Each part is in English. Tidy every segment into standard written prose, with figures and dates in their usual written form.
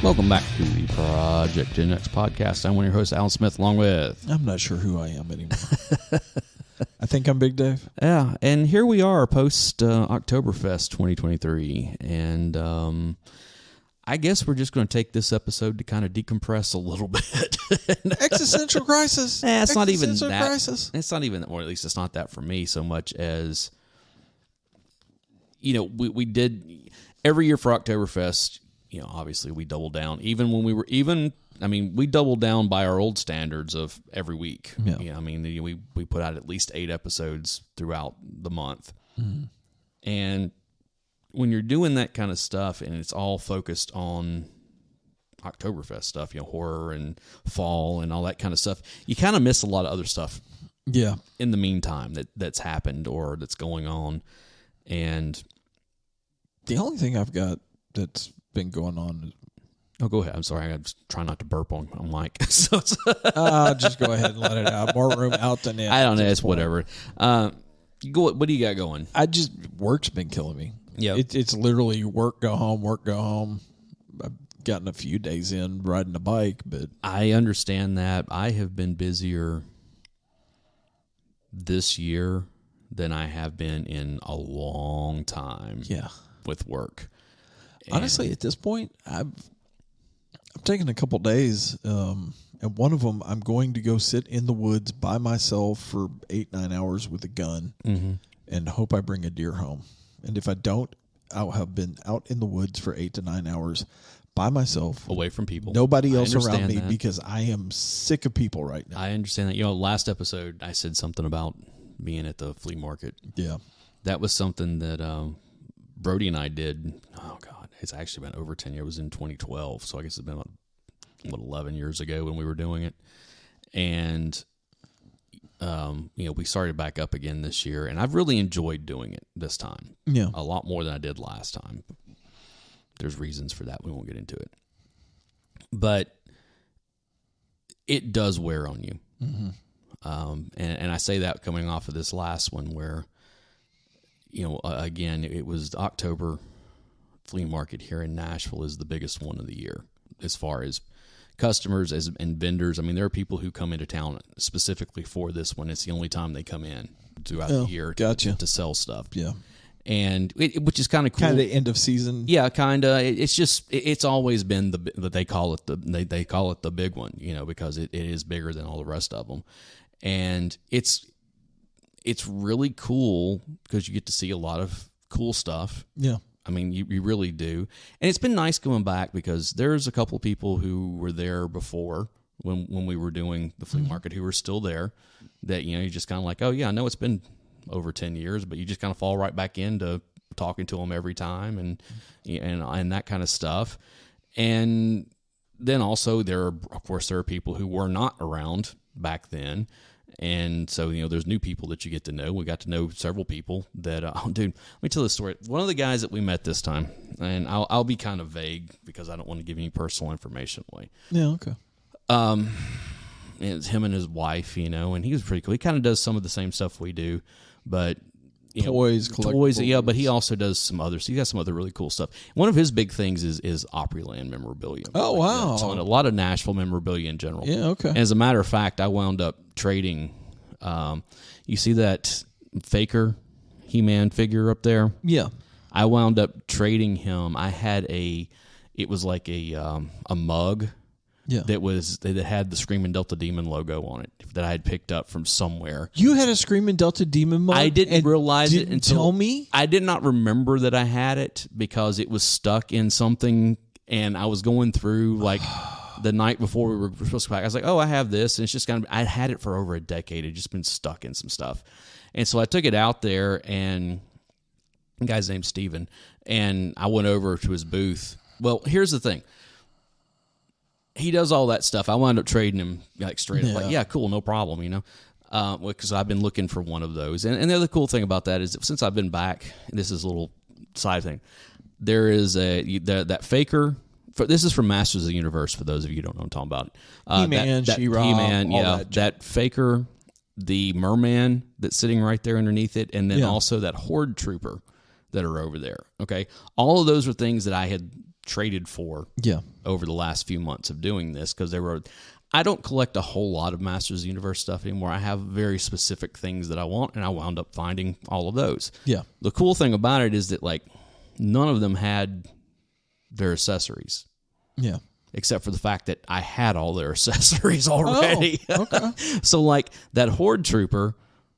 Welcome back to the Project Gen X podcast. I'm one of your hosts, Alan Smith, along with... I'm not sure who I am anymore. I think I'm Big Dave. Yeah, and here we are post OctoberFest 2023. And I guess we're just going to take this episode to kind of decompress a little bit. Existential crisis. It's not even that. Crisis. It's not even, or at least it's not that for me so much as, you know, we did every year for OctoberFest. You know, obviously we doubled down. Even when we doubled down by our old standards of every week. Yeah. You know, I mean, we put out at least 8 episodes throughout the month. Mm-hmm. And when you're doing that kind of stuff and it's all focused on OctoberFest stuff, you know, horror and fall and all that kind of stuff, you kind of miss a lot of other stuff. Yeah. In the meantime that's happened or that's going on. And the only thing I've got that's been going on. Oh, go ahead. I'm sorry. I'm just trying not to burp on mic. So just go ahead and let it out. More room out than in. I don't know. It's whatever. What do you got going? Work's been killing me. Yeah. It's literally work, go home, work, go home. I've gotten a few days in riding a bike, but I understand that. I have been busier this year than I have been in a long time. Yeah. With work. Honestly, at this point, I'm taking a couple days, and one of them, I'm going to go sit in the woods by myself for 8-9 hours with a gun, mm-hmm. and hope I bring a deer home. And if I don't, I'll have been out in the woods for 8 to 9 hours by myself, away from people, nobody else around me, because I am sick of people right now. I understand that. You know, last episode I said something about being at the flea market. Yeah, that was something that Brody and I did. Oh God. It's actually been over 10 years. It was in 2012, so I guess it's been about 11 years ago when we were doing it. And, you know, we started back up again this year, and I've really enjoyed doing it this time. Yeah. A lot more than I did last time. There's reasons for that. We won't get into it. But it does wear on you. Mm-hmm. And I say that coming off of this last one where, you know, again, it was October flea market here in Nashville is the biggest one of the year as far as customers and vendors. I mean, there are people who come into town specifically for this one. It's the only time they come in throughout the year to sell stuff. Yeah. And which is kind of cool. Kind of the end of season. Yeah, kind of. It's just, it's always been that they call it they call it the big one, you know, because it is bigger than all the rest of them. And it's really cool because you get to see a lot of cool stuff. Yeah. I mean, you really do. And it's been nice going back because there's a couple of people who were there before when we were doing the flea market who were still there that, you know, you're just kind of like, oh, yeah, I know it's been over 10 years, but you just kind of fall right back into talking to them every time and that kind of stuff. And then also there are people who were not around back then. And so, you know, there's new people that you get to know. We got to know several people that, dude, let me tell this story. One of the guys that we met this time, and I'll be kind of vague because I don't want to give any personal information away. Yeah, okay. It's him and his wife, you know, and he was pretty cool. He kind of does some of the same stuff we do, but toys, yeah. But he also does some others. He got some other really cool stuff. One of his big things is Opryland memorabilia. Oh, wow! A lot of Nashville memorabilia in general. Yeah, okay. And as a matter of fact, I wound up trading. You see that Faker He-Man figure up there? Yeah. I wound up trading him. I had it was like a mug. Yeah. That had the Screaming Delta Demon logo on it that I had picked up from somewhere. You had a Screaming Delta Demon mug? I didn't realize it until... Tell me? I did not remember that I had it because it was stuck in something, and I was going through, like, the night before we were supposed to pack. I was like, oh, I have this, and it's just kind of... I had it for over a decade. It had just been stuck in some stuff. And so I took it out there, and the guy's name's Steven, and I went over to his booth. Well, here's the thing. He does all that stuff. I wound up trading him like straight up, like, yeah, cool, no problem, you know, because I've been looking for one of those. And the other cool thing about that is that since I've been back, and this is a little side thing, there is that Faker. This is from Masters of the Universe, for those of you who don't know what I'm talking about. He-Man, She-Ra, He-Man, yeah. That Faker, the merman that's sitting right there underneath it, and then also that Horde Trooper that are over there. Okay. All of those were things that I had traded for over the last few months of doing this, because I don't collect a whole lot of Masters of the Universe stuff anymore. I have very specific things that I want, and I wound up finding all of those. Yeah. The cool thing about it is that, like, none of them had their accessories. Yeah. Except for the fact that I had all their accessories already. Oh, okay. So, like, that Horde Trooper,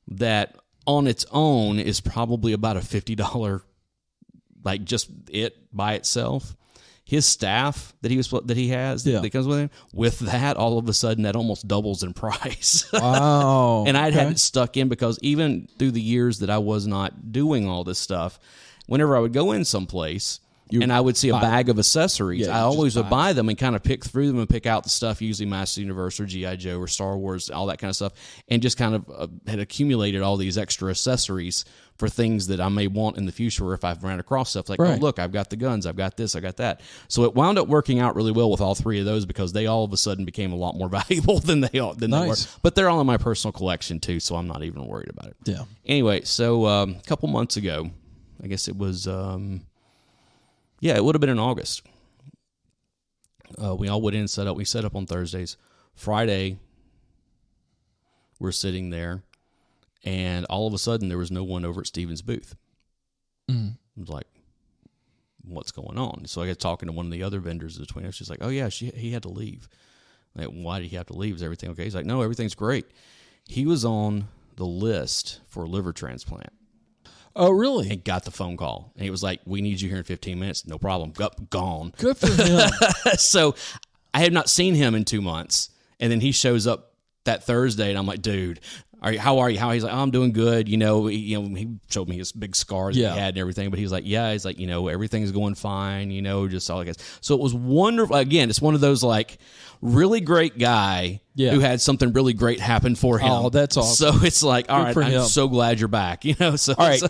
that on its own is probably about a $50, like, just it by itself. His staff that he has that comes with him, with that, all of a sudden that almost doubles in price. Wow. And I'd had it stuck in because even through the years that I was not doing all this stuff, whenever I would go in someplace and I would see a bag of accessories, I always would buy them and kind of pick through them and pick out the stuff, usually Master Universe or G.I. Joe or Star Wars, all that kind of stuff, and just kind of had accumulated all these extra accessories for things that I may want in the future, or if I've ran across stuff like, oh, look, I've got the guns, I've got this, I got that. So it wound up working out really well with all three of those, because they all of a sudden became a lot more valuable than they were. But they're all in my personal collection too, so I'm not even worried about it. Yeah. Anyway, so a couple months ago, I guess it was, it would have been in August. We all went in and set up. We set up on Thursdays. Friday, we're sitting there, and all of a sudden, there was no one over at Steven's booth. I was like, what's going on? So I got talking to one of the other vendors between us. She's like, oh, yeah, he had to leave. Like, why did he have to leave? Is everything okay? He's like, no, everything's great. He was on the list for a liver transplant. Oh, really? And got the phone call. And he was like, we need you here in 15 minutes. No problem. Gone. Good for him. So I had not seen him in 2 months. And then he shows up that Thursday, and I'm like, dude, how are you? He's like, oh, I'm doing good. He showed me his big scar that he had and everything. But he's like, he's like, everything's going fine, just all that. So it was wonderful. Again, it's one of those, like, really great guy who had something really great happen for him. Oh, that's awesome. So it's like, all right, I'm so glad you're back. So all right,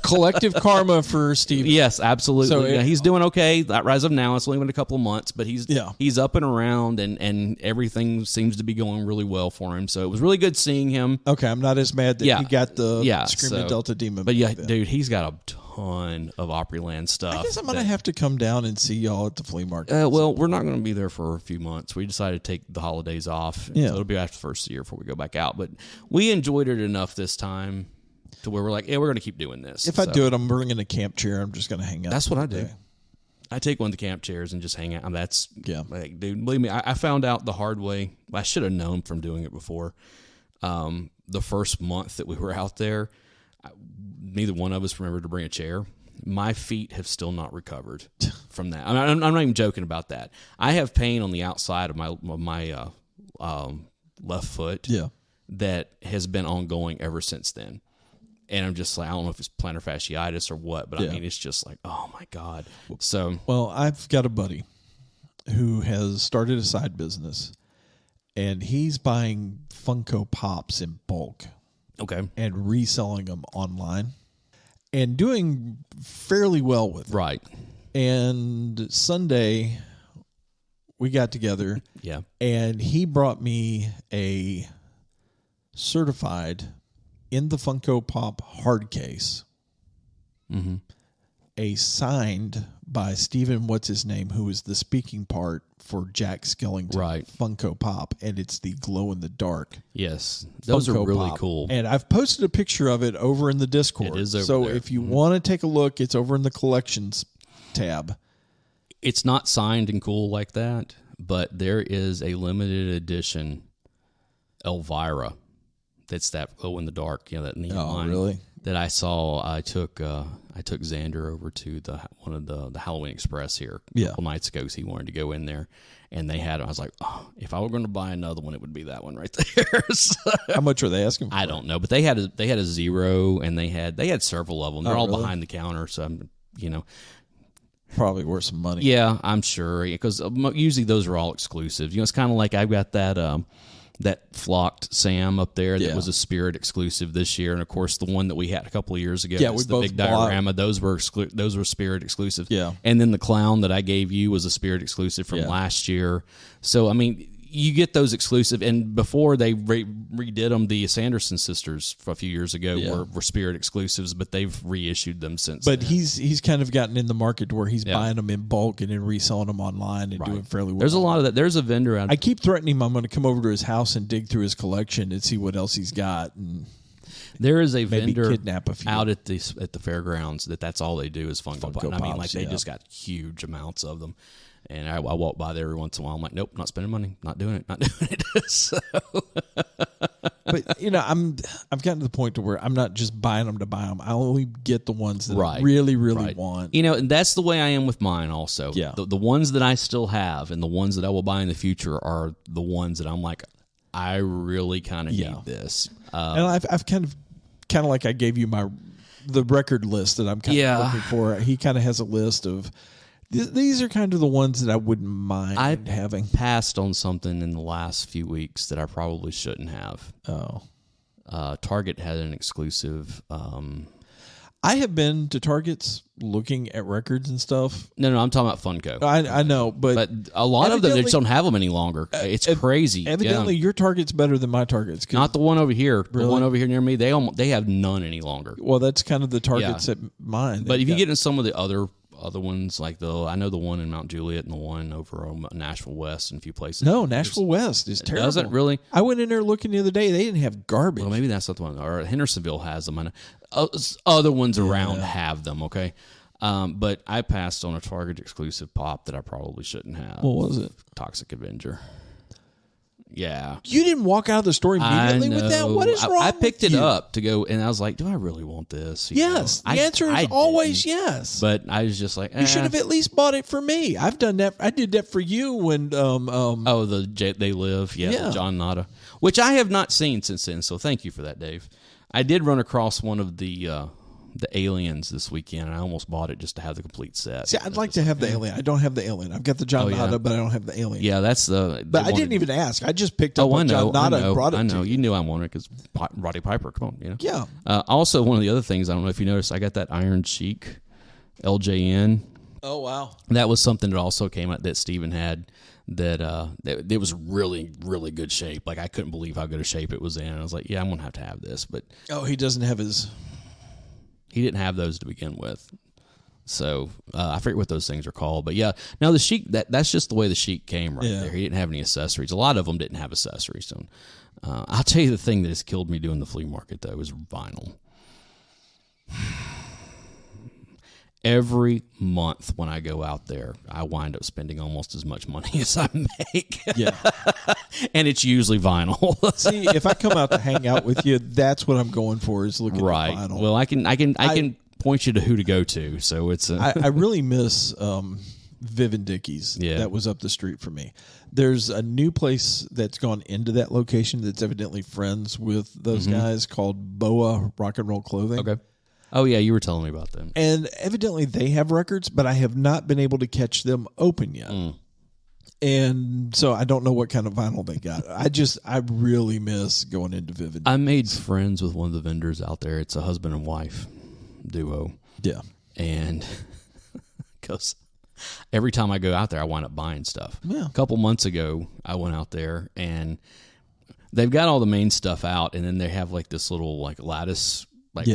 collective karma for Steve. Yes, absolutely. So he's doing okay. As of now, it's only been a couple of months, but he's up and around, and everything seems to be going really well for him. So it was really good seeing him. Okay, I'm not as mad that he got the Screaming Delta Demon. But dude, he's got a ton of Opryland stuff. I guess I'm going to have to come down and see y'all at the flea market. Well, we're not going to be there for a few months. We decided to take the holidays off. Yeah. So it'll be after the first year before we go back out. But we enjoyed it enough this time to where we're like, we're going to keep doing this. If I do it, I'm bringing a camp chair. I'm just going to hang out. That's what I do. I take one of the camp chairs and just hang out. Like, dude, believe me, I found out the hard way. I should have known from doing it before. The first month that we were out there, neither one of us remembered to bring a chair. My feet have still not recovered from that. I'm not even joking about that. I have pain on the outside of my left foot that has been ongoing ever since then. And I'm just like, I don't know if it's plantar fasciitis or what, but I mean, it's just like, oh my God. So, well, I've got a buddy who has started a side business, and he's buying Funko Pops in bulk. Okay. And reselling them online and doing fairly well with it. Right. And Sunday we got together. Yeah. And he brought me a certified in the Funko Pop hard case. Mm-hmm. A signed by Stephen, what's his name, who is the speaking part for Jack Skellington Funko Pop, and it's the glow in the dark. Yes, those Funko are really Pop. cool. And I've posted a picture of it over in the Discord. It is over so there. If you want to take a look, it's over in the collections tab. It's not signed and cool like that, but there is a limited edition Elvira. That's that glow in the dark, that neon line. Really? That I saw. I took Xander over to one of the Halloween Express here a couple nights ago. So he wanted to go in there, and they had. I was like, oh, if I were going to buy another one, it would be that one right there. So, how much are they asking for? I don't know, but they had a Zero, and they had several of them. They're all behind the counter, so I'm probably worth some money. Yeah, I'm sure, because usually those are all exclusive. It's kind of like I've got that flocked Sam up there that was a Spirit exclusive this year, and of course the one that we had a couple of years ago, we the big diorama. Those were Spirit exclusive. Yeah, and then the clown that I gave you was a Spirit exclusive from last year. So I mean, you get those exclusive, and before they redid them, the Sanderson sisters a few years ago were Spirit exclusives, but they've reissued them since. But then. he's kind of gotten in the market where he's buying them in bulk and then reselling them online and doing fairly well. There's a lot of that. There's a vendor out. I keep threatening him I'm going to come over to his house and dig through his collection and see what else he's got. And there is a vendor kidnap a few. out at the fairgrounds that's all they do is Funko Pop. I mean, like they just got huge amounts of them. And I walk by there every once in a while. I'm like, nope, not spending money, not doing it. So. But I've gotten to the point to where I'm not just buying them to buy them. I only get the ones that I really, really want. And that's the way I am with mine. Also, yeah. The ones that I still have and the ones that I will buy in the future are the ones that I'm like, I really kind of need this. And I've kind of like I gave you the record list that I'm kind of looking for. He kind of has a list of. These are kind of the ones that I wouldn't mind having. Passed on something in the last few weeks that I probably shouldn't have. Oh. Target had an exclusive. I have been to Targets looking at records and stuff. No, I'm talking about Funko. I know, but a lot of them they just don't have them any longer. It's crazy. Evidently, your Target's better than my Target's. Not the one over here. Really? The one over here near me, they have none any longer. Well, that's kind of the Targets at mine. But if you get in some of the other ones, like I know the one in Mount Juliet and the one over on Nashville West and a few places. No, Nashville West is terrible. Doesn't really. I went in there looking the other day. They didn't have garbage. Well, maybe that's not the one. Or Hendersonville has them. And other ones around have them. Okay, but I passed on a Target exclusive pop that I probably shouldn't have. What was it? Toxic Avenger. Yeah. You didn't walk out of the store immediately with that? What is wrong I picked it up to go, and I was like, do I really want this? Yes. The answer is always yes. But I was just like, You should have at least bought it for me. I've done that. I did that for you when... They Live. Yeah. John Nada. Which I have not seen since then, so thank you for that, Dave. I did run across one of the Aliens this weekend, and I almost bought it just to have the complete set. See, I'd like to have the Alien. I don't have the Alien. I've got the John Nada, but I don't have the Alien. Yeah, that's the... But I didn't even ask. I just picked up John Nada and brought it to you. I know. You knew I wanted it because Roddy Piper, come on, Yeah. Also, one of the other things, I don't know if you noticed, I got that Iron Sheik LJN. Oh, wow. That was something that also came out that Steven had that it was really, really good shape. Like, I couldn't believe how good a shape it was in. I was like, yeah, I'm going to have this. But he doesn't have his... He didn't have those to begin with. So I forget what those things are called. But yeah, now the Sheik, that's just the way the Sheik came there. He didn't have any accessories. A lot of them didn't have accessories. So I'll tell you the thing that has killed me doing the flea market, though, is vinyl. Every month when I go out there, I wind up spending almost as much money as I make. Yeah. And it's usually vinyl. See, if I come out to hang out with you, that's what I'm going for is looking at vinyl. Well, I can point you to who to go to. So it's I really miss Viv and Dickie's. That was up the street from me. There's a new place that's gone into that location that's evidently friends with those guys called Boa Rock and Roll Clothing. Okay. Oh, yeah, you were telling me about them. And evidently they have records, but I have not been able to catch them open yet. And so I don't know what kind of vinyl they got. I really miss going into Vivid. I made friends with one of the vendors out there. It's a husband and wife duo. Yeah. And because every time I go out there, I wind up buying stuff. Yeah. A couple months ago, I went out there, and they've got all the main stuff out, and then they have like this little like lattice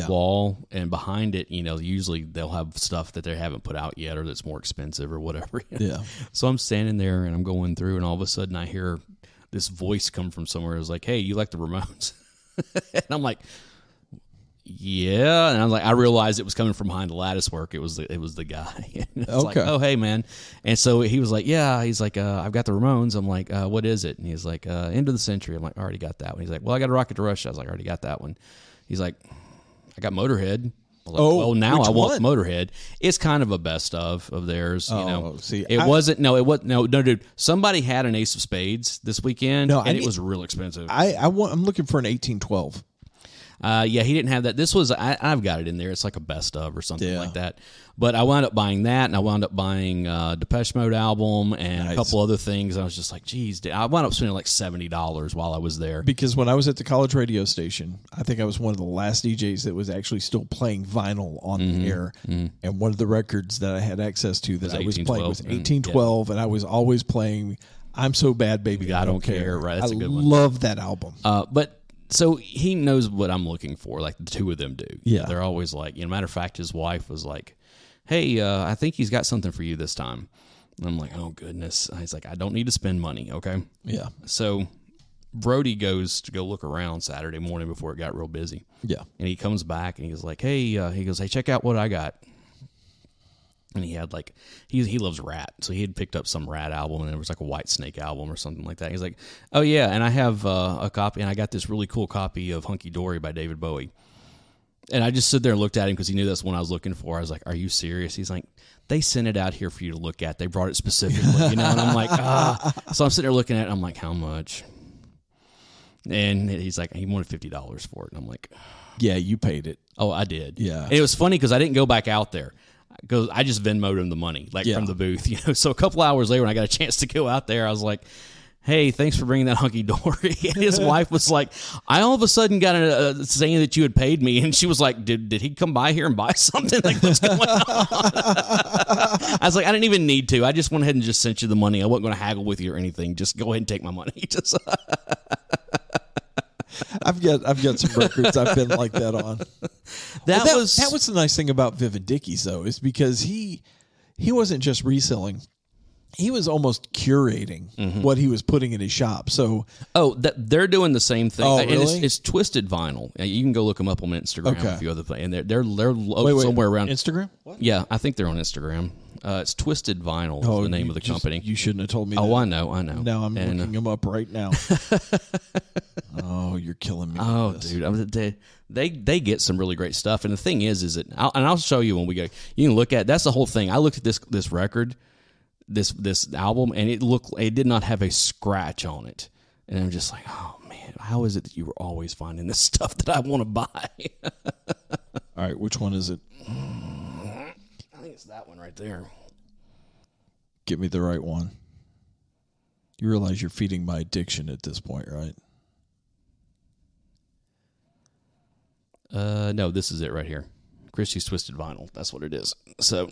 wall, and behind it, usually they'll have stuff that they haven't put out yet or that's more expensive or whatever. Yeah. So I'm standing there and I'm going through, and all of a sudden I hear this voice come from somewhere. It was like, "Hey, you like the Ramones?" And I'm like, "Yeah." And I realized it was coming from behind the lattice work. It was the guy. And it's like, "Oh, hey, man." And so he was like, "Yeah." He's like, "I've got the Ramones." I'm like, "What is it?" And he's like, "End of the Century." I'm like, "I already got that one." He's like, "Well, I got a Rocket to Russia." I was like, "I already got that one." He's like, "I got Motorhead." I was like, well, now I want Motorhead. It's kind of a best of theirs. See, no, dude. Somebody had an Ace of Spades this weekend, it was real expensive. I'm looking for an 1812. He didn't have that. This was I've got it in there. It's like a best of or something like that. But I wound up buying that, and I wound up buying Depeche Mode album and a couple other things. I was just like, geez, I wound up spending like $70 while I was there. Because when I was at the college radio station, I think I was one of the last DJs that was actually still playing vinyl on the air. Mm-hmm. And one of the records that I had access to that I was playing was 1812, and I was always playing I'm So Bad, Baby, I Don't Care. Right, that's a good one. I love that album. But so he knows what I'm looking for. Like the two of them do. Yeah. They're always like, matter of fact, his wife was like, hey, I think he's got something for you this time. And I'm like, oh, goodness. He's like, I don't need to spend money, okay? Yeah. So Brody goes to go look around Saturday morning before it got real busy. Yeah. And he comes back and he was like, hey, check out what I got. And he had like, he loves Rat. So he had picked up some Rat album, and it was like a White Snake album or something like that. He's like, oh, yeah, and I have a copy, and I got this really cool copy of Hunky Dory by David Bowie. And I just stood there and looked at him because he knew that's what I was looking for. I was like, are you serious? He's like, they sent it out here for you to look at. They brought it specifically, And I'm like, So I'm sitting there looking at it. I'm like, how much? And he's like, he wanted $50 for it. And I'm like, yeah, you paid it. oh, I did. Yeah. And it was funny because I didn't go back out there. Because I just Venmo'd him the money, from the booth, So a couple hours later, when I got a chance to go out there, I was like, hey, thanks for bringing that Hunky Dory. And his wife was like, I all of a sudden got a saying that you had paid me. And she was like, did he come by here and buy something? Like, what's going on? I was like, I didn't even need to. I just went ahead and just sent you the money. I wasn't going to haggle with you or anything. Just go ahead and take my money. Just I've got some records I've been like that on. That was the nice thing about Vivid Dickies, though, is because he wasn't just reselling. He was almost curating what he was putting in his shop. So, they're doing the same thing. Oh, and really? It's Twisted Vinyl. You can go look them up on Instagram. Okay. A few other things, and they're wait, somewhere around Instagram. What? Yeah, I think they're on Instagram. It's Twisted Vinyl is the name of the company. You shouldn't have told me. Oh, that. I know. Now I'm looking them up right now. Oh, you're killing me. Oh, dude, they get some really great stuff. And the thing is that I'll show you when we go. You can look at. That's the whole thing. I looked at this record, this album, and it did not have a scratch on it. And I'm just like, oh man, how is it that you were always finding this stuff that I want to buy? All right, which one is it? I think it's that one right there. Get me the right one. You realize you're feeding my addiction at this point, right? No, this is it right here. Christie's Twisted Vinyl. That's what it is. So,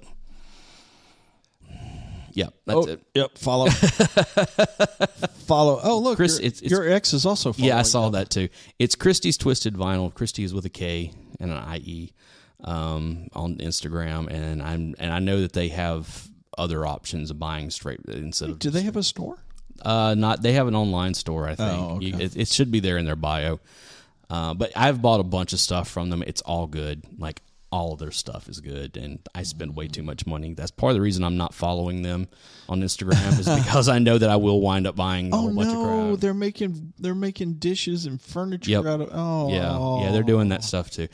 yeah, that's it. Yep, follow. Follow. Oh, look, Chris, your ex is also following. Yeah, I saw that too. It's Christie's Twisted Vinyl. Christie is with a K and an IE on Instagram, and I know that they have other options of buying straight instead of. Do they have a store? They have an online store, I think. Oh, okay. It should be there in their bio. But I've bought a bunch of stuff from them. It's all good. Like, all of their stuff is good, and I spend way too much money. That's part of the reason I'm not following them on Instagram is because I know that I will wind up buying a whole bunch of crap. Oh, they're making dishes and furniture out of. Oh, yeah, they're doing that stuff too.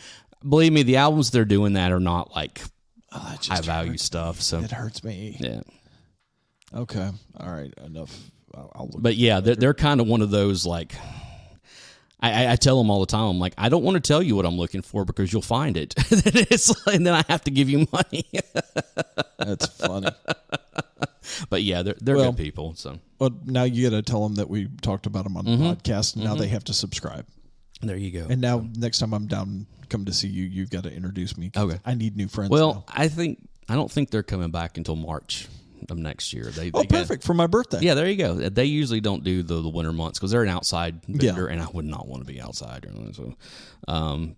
Believe me, the albums they're doing that are not like high value stuff. So it hurts me. Yeah. Okay. All right. Enough. I'll look. But yeah, they're kind of one of those like. I tell them all the time, I'm like, I don't want to tell you what I'm looking for because you'll find it. And then I have to give you money. That's funny. But yeah, they're good people. So, well, now you got to tell them that we talked about them on the podcast, and now they have to subscribe. There you go. And now next time I'm down, come to see you, you've got to introduce me. Okay. I need new friends. Well, now. I don't think they're coming back until March of next year. They perfect for my birthday. Yeah, there you go. They usually don't do the winter months because they're an outside vendor, and I would not want to be outside. So,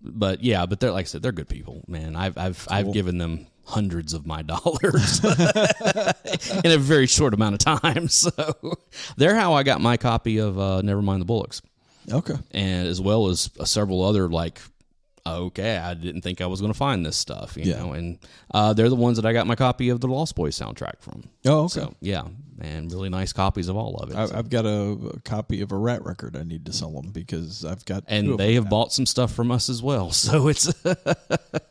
but they're like I said, they're good people, man. I've given them hundreds of my dollars in a very short amount of time. So they're how I got my copy of Nevermind the Bullocks. Okay, and as well as several other like. Okay, I didn't think I was going to find this stuff, you know, and they're the ones that I got my copy of the Lost Boys soundtrack from. Oh, okay. So, yeah, and really nice copies of all of it. I've got a copy of a Rat record I need to sell them because I've got and they have bought some stuff from us as well. So it's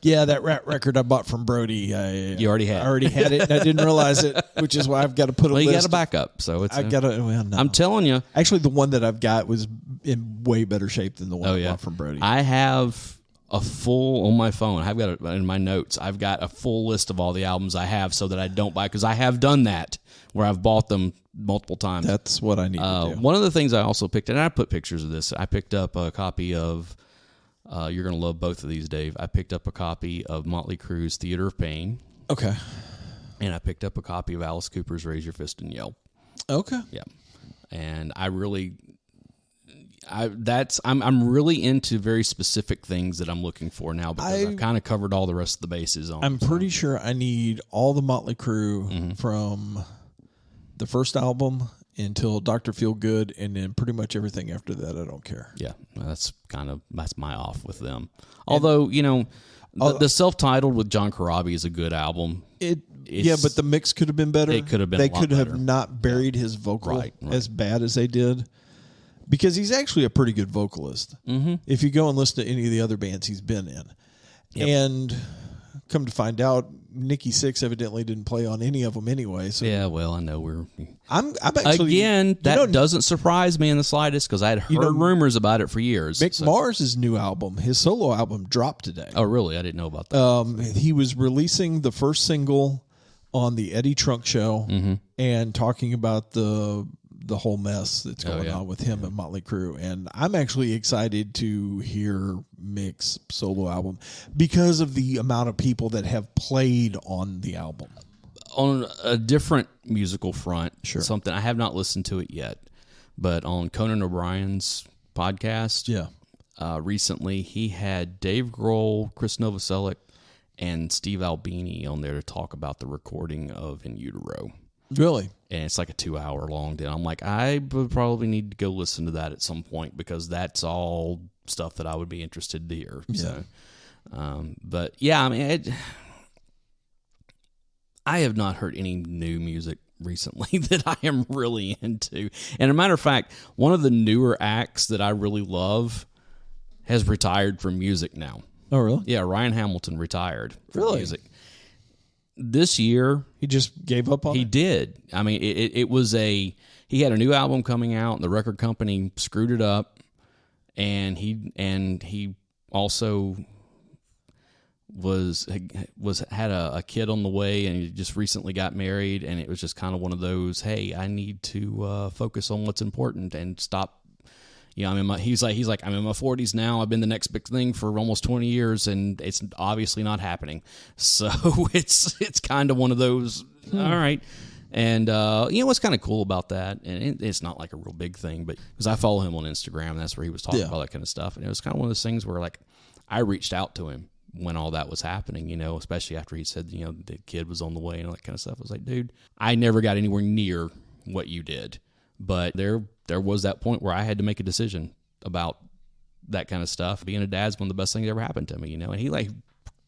yeah, that Rat record I bought from Brody. You already had. I already had it, and I didn't realize it, which is why I've got to put a list. You got a backup, so it's. I got to. Well, no. I'm telling you, actually, the one that I've got was in way better shape than the one I bought from Brody. I have. A full on my phone. I've got it in my notes. I've got a full list of all the albums I have so that I don't buy because I have done that where I've bought them multiple times. That's what I need to do. One of the things I also picked, and I put pictures of this. I picked up a copy of. You're gonna love both of these, Dave. I picked up a copy of Motley Crue's Theater of Pain. Okay. And I picked up a copy of Alice Cooper's Raise Your Fist and Yell. Okay. Yeah. and I'm really into very specific things that I'm looking for now because I've kind of covered all the rest of the bases on. I'm pretty sure I need all the Motley Crue from the first album until Dr. Feelgood, and then pretty much everything after that I don't care. Yeah, that's my off with them. Although, the self-titled with John Corabi is a good album. But the mix could have been better. It could have been. They could have not buried his vocal as bad as they did, because he's actually a pretty good vocalist. Mm-hmm. If you go and listen to any of the other bands he's been in, and come to find out, Nikki Sixx evidently didn't play on any of them anyway. So yeah, well, I know I'm actually that doesn't surprise me in the slightest because I had heard rumors about it for years. Mick Mars' new album, his solo album, dropped today. Oh, really? I didn't know about that. He was releasing the first single on the Eddie Trunk Show and talking about the whole mess that's going on with him and Motley Crue. And I'm actually excited to hear Mick's solo album because of the amount of people that have played on the album. On a different musical front, sure. Something I have not listened to it yet, but on Conan O'Brien's podcast, recently he had Dave Grohl, Chris Novoselic, and Steve Albini on there to talk about the recording of In Utero. Really? And it's like a 2-hour long deal. I'm like, I would probably need to go listen to that at some point because that's all stuff that I would be interested to hear. Yeah. So, but yeah, I mean, I have not heard any new music recently that I am really into. And a matter of fact, one of the newer acts that I really love has retired from music now. Oh, really? Yeah, Ryan Hamilton retired from music. This year, he just gave up on it? He did. I mean, it was he had a new album coming out, and the record company screwed it up, and he also had a kid on the way, and he just recently got married, and it was just kind of one of those, hey, I need to focus on what's important and stop. He's like, I'm in my 40s now. I've been the next big thing for almost 20 years, and it's obviously not happening. So it's kind of one of those. All right, and what's kind of cool about that, and it's not like a real big thing, but because I follow him on Instagram, and that's where he was talking about that kind of stuff, and it was kind of one of those things where like I reached out to him when all that was happening, especially after he said the kid was on the way and all that kind of stuff. I was like, dude, I never got anywhere near what you did, but there was that point where I had to make a decision about that kind of stuff. Being a dad's one of the best things that ever happened to me, and he like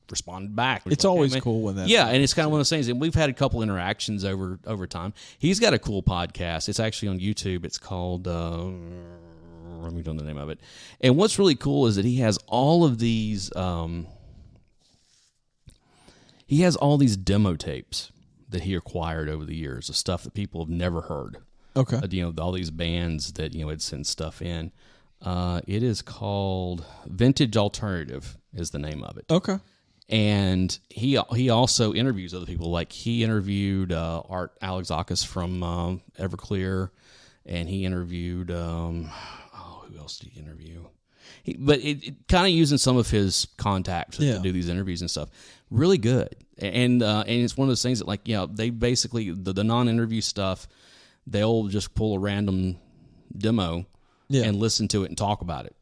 responded back. It's always cool when that. Yeah, and it's kind of one of those things. And we've had a couple interactions over time. He's got a cool podcast. It's actually on YouTube. It's called. Let me know the name of it. And what's really cool is that he has all of these. He has all these demo tapes that he acquired over the years of stuff that people have never heard. Okay. All these bands that, had sent stuff in. It is called Vintage Alternative is the name of it. Okay. And he also interviews other people. Like he interviewed Art Alexakis from Everclear, and he interviewed, who else did he interview? But it kind of using some of his contacts to do these interviews and stuff. Really good. And it's one of those things that they basically, the non-interview stuff, they'll just pull a random demo and listen to it and talk about it.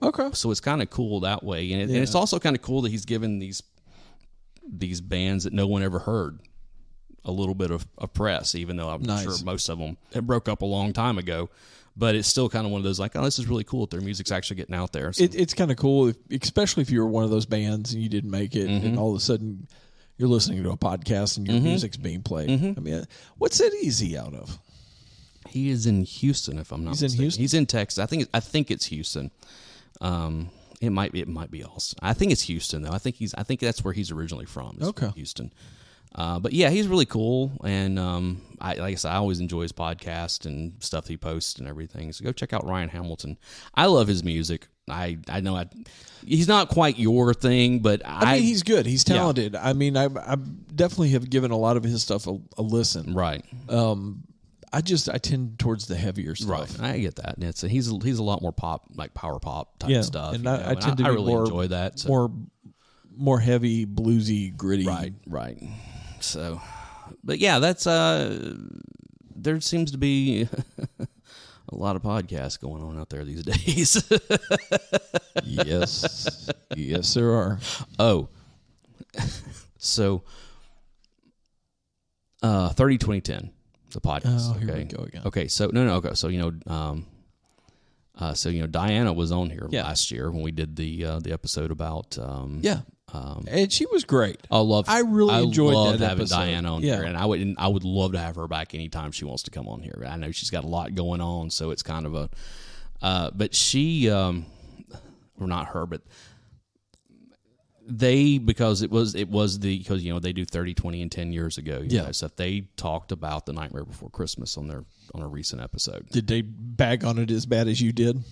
Okay. So it's kind of cool that way. And it's also kind of cool that he's given these bands that no one ever heard a little bit of press, even though I'm sure most of them it broke up a long time ago. But it's still kind of one of those this is really cool that their music's actually getting out there. So. It's kind of cool, especially if you were one of those bands and you didn't make it, and all of a sudden you're listening to a podcast and your music's being played. I mean, what's Eddie out of? He is in Houston, if I'm not mistaken. Houston? He's in Texas. I think it's Houston. It might be Austin. I think it's Houston though. I think that's where he's originally from. Houston. But yeah, he's really cool, and like I said, I always enjoy his podcast and stuff he posts and everything. So go check out Ryan Hamilton. I love his music. I know he's not quite your thing, but I mean, he's good. He's talented. Yeah. I mean, I definitely have given a lot of his stuff a listen. Right. I tend towards the heavier stuff. Right, I get that. And he's a lot more pop, like power pop type stuff. And I tend to really enjoy that. So. More heavy, bluesy, gritty. Right. So, but yeah, that's there seems to be A lot of podcasts going on out there these days. Yes, there are. Oh, so 30-20-10, the podcast. Oh, here okay. we go again. Okay, so no, okay, so Diana was on here last year when we did the episode about and she was great. I really enjoyed loved that having episode. Diana on Yeah. here, and I would love to have her back anytime she wants to come on here. I know she's got a lot going on, so it's kind of but she, or not her, but because they do 30, 20, and 10 years ago. You know, so they talked about The Nightmare Before Christmas on a recent episode. Did they bag on it as bad as you did?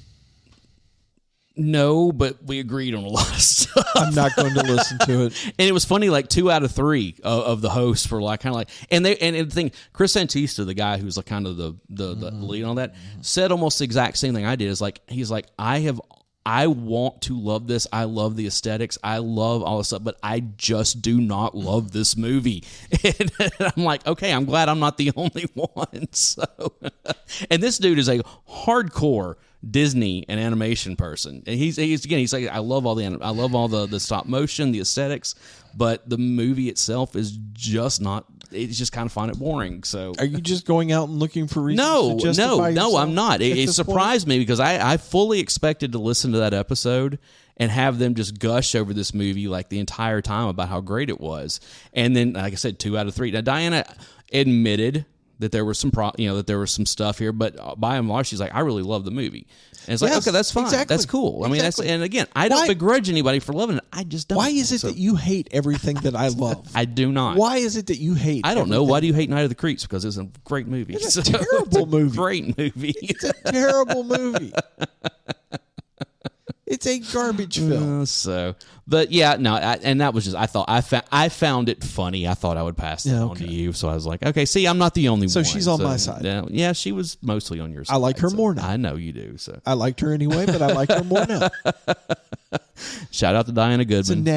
No, but we agreed on a lot of stuff. I'm not going to listen to it. And it was funny, like 2 out of 3 of the hosts were like kind of like, and the thing, Chris Antista, the guy who's like kind of the lead on that, said almost the exact same thing I did. Is like he's like, I want to love this. I love the aesthetics. I love all this stuff, but I just do not love this movie. And I'm like, okay, I'm glad I'm not the only one. So, and this dude is a hardcore Disney and animation person, and he's like, I love all the stop motion, the aesthetics, but the movie itself is just not. It's just kind of find it boring. So, are you just going out and looking for reasons to justify yourself? No, I'm not. It surprised me because I fully expected to listen to that episode and have them just gush over this movie like the entire time about how great it was, and then, like I said, 2 out of 3. Now, Diana admitted that there was some stuff here, but by and large, she's like, I really love the movie. And it's like, okay, that's fine. Exactly. That's cool. I mean, and again, I don't begrudge anybody for loving it. I just don't. Why is it that you hate everything that I love? I do not. Why is it that you hate I don't know. Why do you hate Night of the Creeps? Because it's a great movie. It's a terrible movie. Great movie. It's a terrible movie. It's a garbage film. But yeah, no, and that was just, I found it funny. I thought I would pass that on to you. So I was like, okay, see, I'm not the only one. So she's on my side. Yeah, she was mostly on your side. I like her more now. I know you do. So I liked her anyway, but I like her more now. Shout out to Diana Goodman. So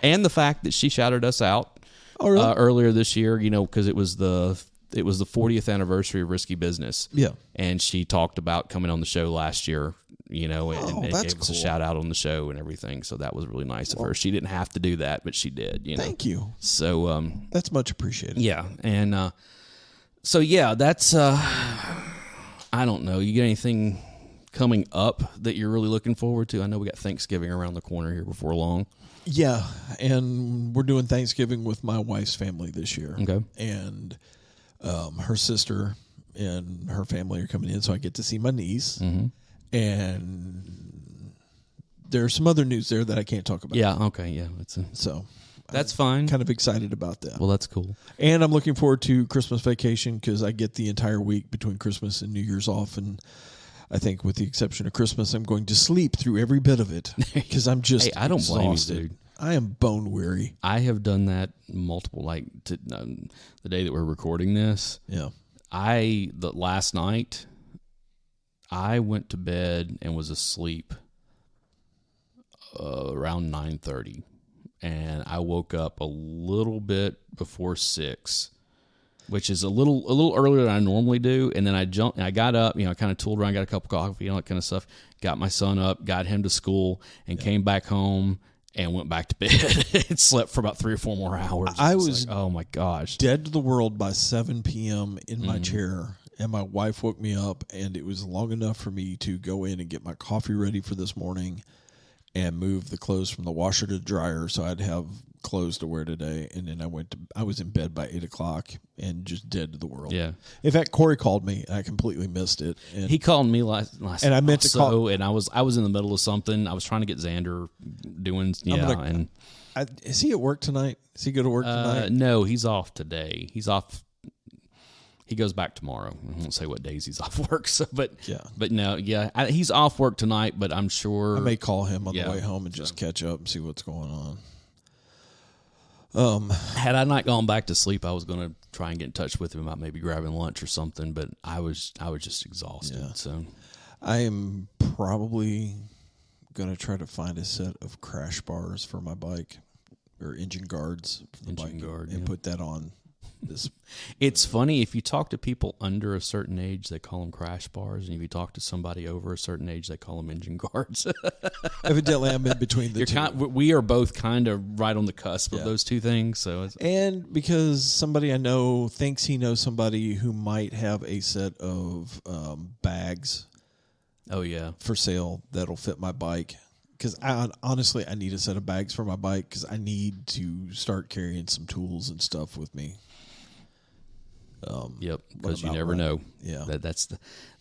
and the fact that she shouted us out earlier this year, because it was the 40th anniversary of Risky Business. Yeah. And she talked about coming on the show last year, and that's gave us a shout out on the show and everything. So that was really nice of her. She didn't have to do that, but she did. Thank you. So that's much appreciated. Yeah, and so yeah, that's I don't know. You get anything coming up that you're really looking forward to? I know we got Thanksgiving around the corner here before long. Yeah, and we're doing Thanksgiving with my wife's family this year. Okay, and her sister and her family are coming in, so I get to see my niece. Mm-hmm. And there's some other news there that I can't talk about. Yeah, okay, yeah. So that's fine. Kind of excited about that. Well, that's cool. And I'm looking forward to Christmas vacation because I get the entire week between Christmas and New Year's off. And I think with the exception of Christmas, I'm going to sleep through every bit of it because I'm just I don't blame you, exhausted. dude. I am bone weary. I have done that multiple, the day that we're recording this. Yeah. Last night, I went to bed and was asleep around 9:30, and I woke up a little bit before 6, which is a little earlier than I normally do. And then I got up, I kind of tooled around, got a cup of coffee, all that kind of stuff. Got my son up, got him to school, and came back home and went back to bed and slept for about 3 or 4 more hours. I was like, oh my gosh, dead to the world by 7 p.m. in my chair. And my wife woke me up, and it was long enough for me to go in and get my coffee ready for this morning and move the clothes from the washer to the dryer so I'd have clothes to wear today. And then I was in bed by 8 o'clock and just dead to the world. Yeah. In fact, Corey called me, and I completely missed it. And he called me last and I meant to call. And I was in the middle of something. I was trying to get Xander doing, is he at work tonight? Is he go to work tonight? No, he's off today. He's off. He goes back tomorrow. I won't say what days he's off work. So, but no, he's off work tonight. But I'm sure I may call him on the way home and just catch up and see what's going on. Had I not gone back to sleep, I was going to try and get in touch with him about maybe grabbing lunch or something. But I was just exhausted. Yeah. So I am probably going to try to find a set of crash bars for my bike or engine guards for the bike and put that on It's funny, if you talk to people under a certain age, they call them crash bars, and if you talk to somebody over a certain age, they call them engine guards. Evidently, I'm in between the two. We are both kind of right on the cusp of those two things. And because somebody I know thinks he knows somebody who might have a set of bags. Oh yeah, for sale that'll fit my bike. Because honestly, I need a set of bags for my bike because I need to start carrying some tools and stuff with me. Yep, because you never know. Yeah,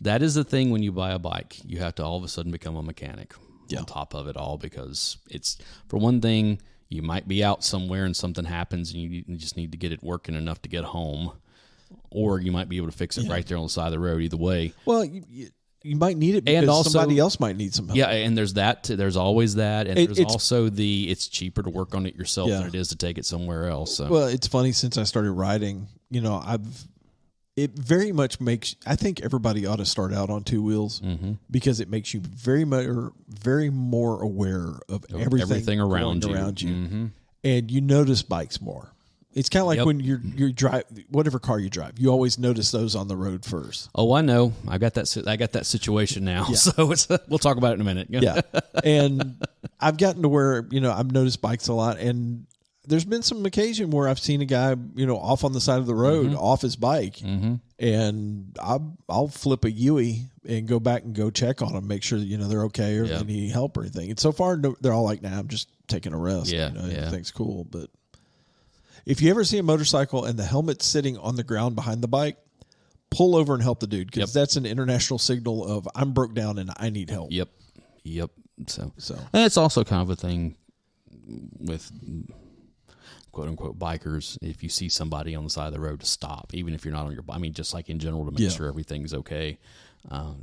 that is the thing when you buy a bike. You have to all of a sudden become a mechanic on top of it all, because it's, for one thing, you might be out somewhere and something happens and you just need to get it working enough to get home, or you might be able to fix it right there on the side of the road. Either way, well, you might need it because and also, somebody else might need some help. Yeah, and there's that. There's always that, and there's also it's cheaper to work on it yourself than it is to take it somewhere else. So. Well, it's funny, since I started riding, it very much makes, I think everybody ought to start out on two wheels because it makes you very more aware of everything around you. Mm-hmm. And you notice bikes more. It's kind of like when you drive, whatever car you drive, you always notice those on the road first. Oh, I know. I got that situation now. Yeah. So we'll talk about it in a minute. Yeah. And I've gotten to where, I've noticed bikes a lot, and there's been some occasion where I've seen a guy, off on the side of the road, off his bike, and I'll flip a Yui and go back and go check on them, make sure that, they're okay or they need help or anything. And so far, they're all like, nah, I'm just taking a rest. Yeah. Everything's cool. But if you ever see a motorcycle and the helmet's sitting on the ground behind the bike, pull over and help the dude, because that's an international signal of I'm broke down and I need help. Yep. So and it's also kind of a thing with quote unquote bikers. If you see somebody on the side of the road, to stop, even if you're not on your bike. I mean, just like in general, to make sure everything's okay.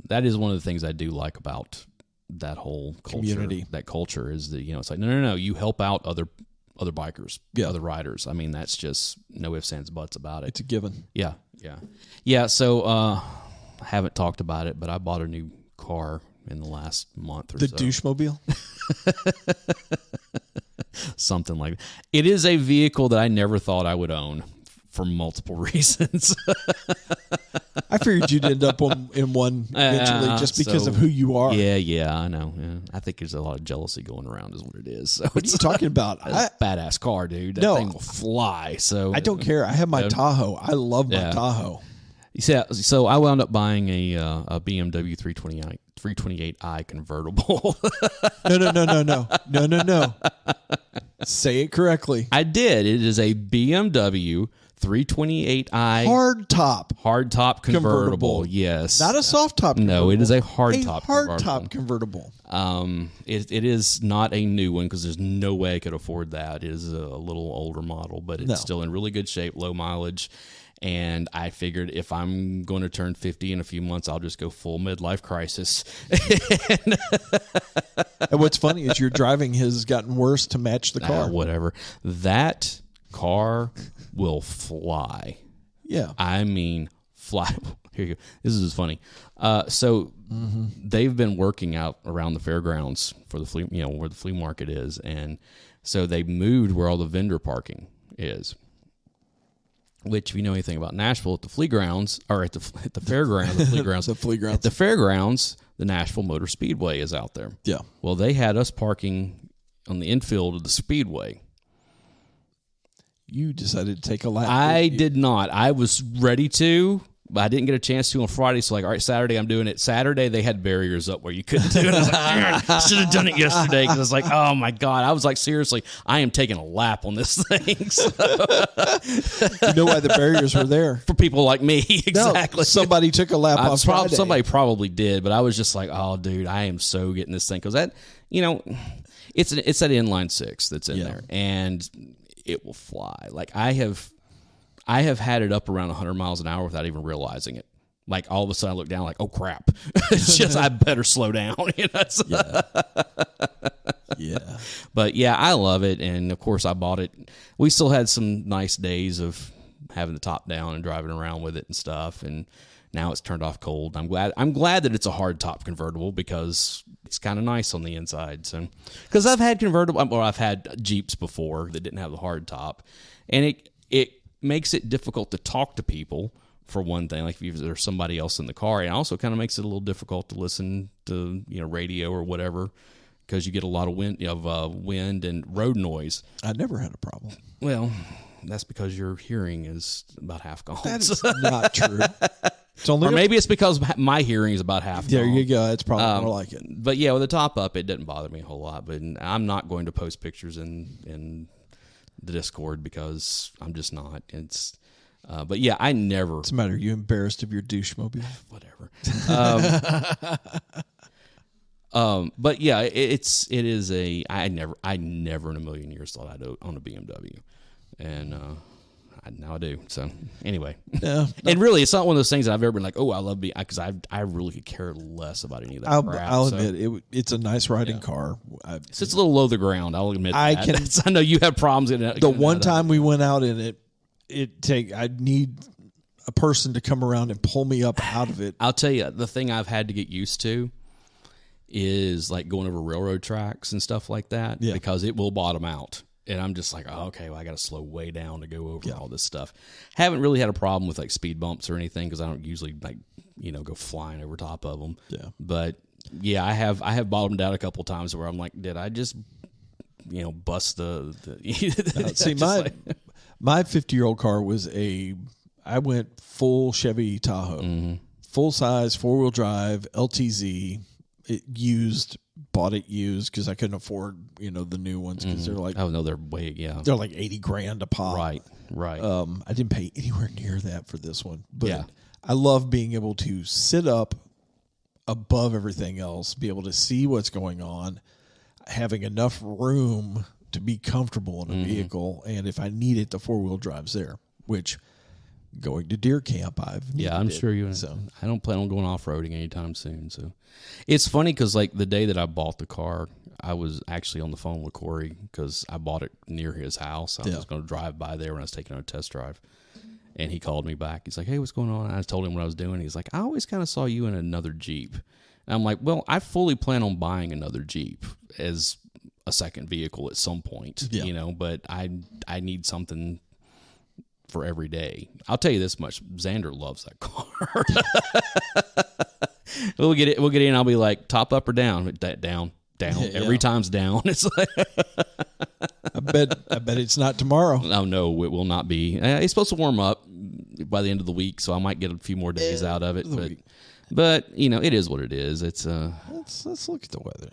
That is one of the things I do like about that whole culture. Community. That culture is that, it's like, no, you help out other bikers, other riders. I mean, that's just no ifs, ands, buts about it. It's a given. Yeah. So I haven't talked about it, but I bought a new car in the last month or so. The douchemobile? Something like that. It is a vehicle that I never thought I would own for multiple reasons. I figured you'd end up in one eventually just because of who you are. Yeah, I know. Yeah. I think there's a lot of jealousy going around is what it is. So what are you talking about? Badass car, dude. That thing will fly. So I don't care. I have my Tahoe. I love my Tahoe. Yeah, so I wound up buying a BMW 328i convertible. No. Say it correctly. I did. It is a BMW 328i hard top convertible. Yes, not a soft top. No, it is a hard top convertible. It is not a new one because there's no way I could afford that. It is a little older model, but it's still in really good shape, low mileage. And I figured if I'm going to turn 50 in a few months, I'll just go full midlife crisis. And what's funny is your driving has gotten worse to match the car. Whatever. That car will fly. Yeah. I mean, fly. Here you go. This is funny. So they've been working out around the fairgrounds for the flea, where the flea market is. And so they moved where all the vendor parking is. Which, if you know anything about Nashville, at the flea grounds, or at the fairgrounds, at the fairgrounds, the Nashville Motor Speedway is out there. Yeah. Well, they had us parking on the infield of the Speedway. You decided to take a lap. I did not. I was ready to, but I didn't get a chance to on Friday. So, all right, Saturday I'm doing it. Saturday they had barriers up where you couldn't do it. I was like, I should have done it yesterday because I was like, oh my God. I was like, seriously, I am taking a lap on this thing. So. You know why the barriers were there? For people like me, exactly. No, somebody took a lap on Friday. Somebody probably did, but I was just like, oh, dude, I am so getting this thing because that, it's that inline six that's in there, and it will fly. Like I have had it up around 100 miles an hour without even realizing it. Like all of a sudden I look down like, oh crap. It's just, I better slow down. Yeah. But yeah, I love it. And of course I bought it. We still had some nice days of having the top down and driving around with it and stuff. And now it's turned off cold. I'm glad that it's a hard top convertible because it's kind of nice on the inside. So, because I've had Jeeps before that didn't have the hard top, and it makes it difficult to talk to people, for one thing, like if there's somebody else in the car. And also kind of makes it a little difficult to listen to, radio or whatever, because you get a lot of wind and road noise. I never had a problem. Well, that's because your hearing is about half gone. That's not true. It's only or maybe it's because my hearing is about half gone. There you go. It's probably more like it. But yeah, with the top up, it doesn't bother me a whole lot. But I'm not going to post pictures in the Discord because I'm just not. It's but yeah, I never. What's the matter? You embarrassed of your douche-mobile? Whatever. But yeah, it is a. I never in a million years thought I'd own a BMW, and now I do. So anyway, no. And really, it's not one of those things that I've ever been like, oh, I love BMW, because I really could care less about any of that crap. I'll admit it's a nice riding car. It's a little low to the ground. I'll admit that. I know you have problems in it. The one time we went out in it. I'd need a person to come around and pull me up out of it. I'll tell you, the thing I've had to get used to is like going over railroad tracks and stuff like that, because it will bottom out. And I'm just like, oh, okay, well, I got to slow way down to go over all this stuff. Haven't really had a problem with like speed bumps or anything, because I don't usually go flying over top of them. Yeah. But yeah, I have bottomed out a couple times where I'm like, did I just bust the see my 50-year-old car was I went full Chevy Tahoe, full size 4-wheel drive LTZ. Bought it used because I couldn't afford the new ones, because they're like, oh no, they're way they're like $80,000 a pop. Right. I didn't pay anywhere near that for this one, but I love being able to sit up above everything else, be able to see what's going on, having enough room to be comfortable in a vehicle, and if I need it, the 4-wheel drive's there. Which, going to deer camp, I'm sure you. So I don't plan on going off roading anytime soon. So it's funny because like the day that I bought the car, I was actually on the phone with Corey because I bought it near his house. I was going to drive by there when I was taking a test drive, and he called me back. He's like, "Hey, what's going on?" And I told him what I was doing. He's like, "I always kind of saw you in another Jeep." And I'm like, "Well, I fully plan on buying another Jeep as a second vehicle at some point, but I need something for every day." I'll tell you this much: Xander loves that car. We'll get in. I'll be like, top up or down? Down. Every time's down. It's like I bet it's not tomorrow. No, it will not be. It's supposed to warm up by the end of the week, so I might get a few more days out of it. But it is what it is. It's let's look at the weather.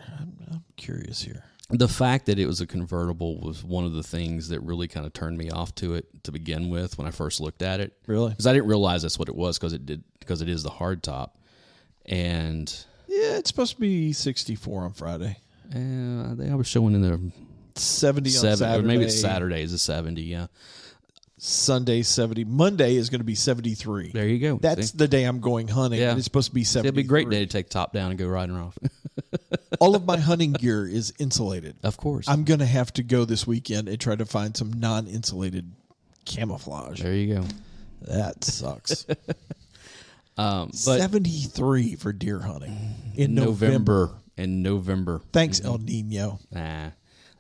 I'm curious here. The fact that it was a convertible was one of the things that really kind of turned me off to it to begin with when I first looked at it. Really? Because I didn't realize that's what it was, because it is the hard top. And yeah, it's supposed to be 64 on Friday. They were showing in the 70 on Saturday. Or maybe it's Saturday is a 70, yeah. Sunday 70. Monday is going to be 73. There you go. That's the day I'm going hunting. Yeah. And it's supposed to be 73. It'll be a great day to take the top down and go riding off. All of my hunting gear is insulated. Of course. I'm going to have to go this weekend and try to find some non-insulated camouflage. There you go. That sucks. But 73 for deer hunting in November. In November. Thanks, El Nino. Nah,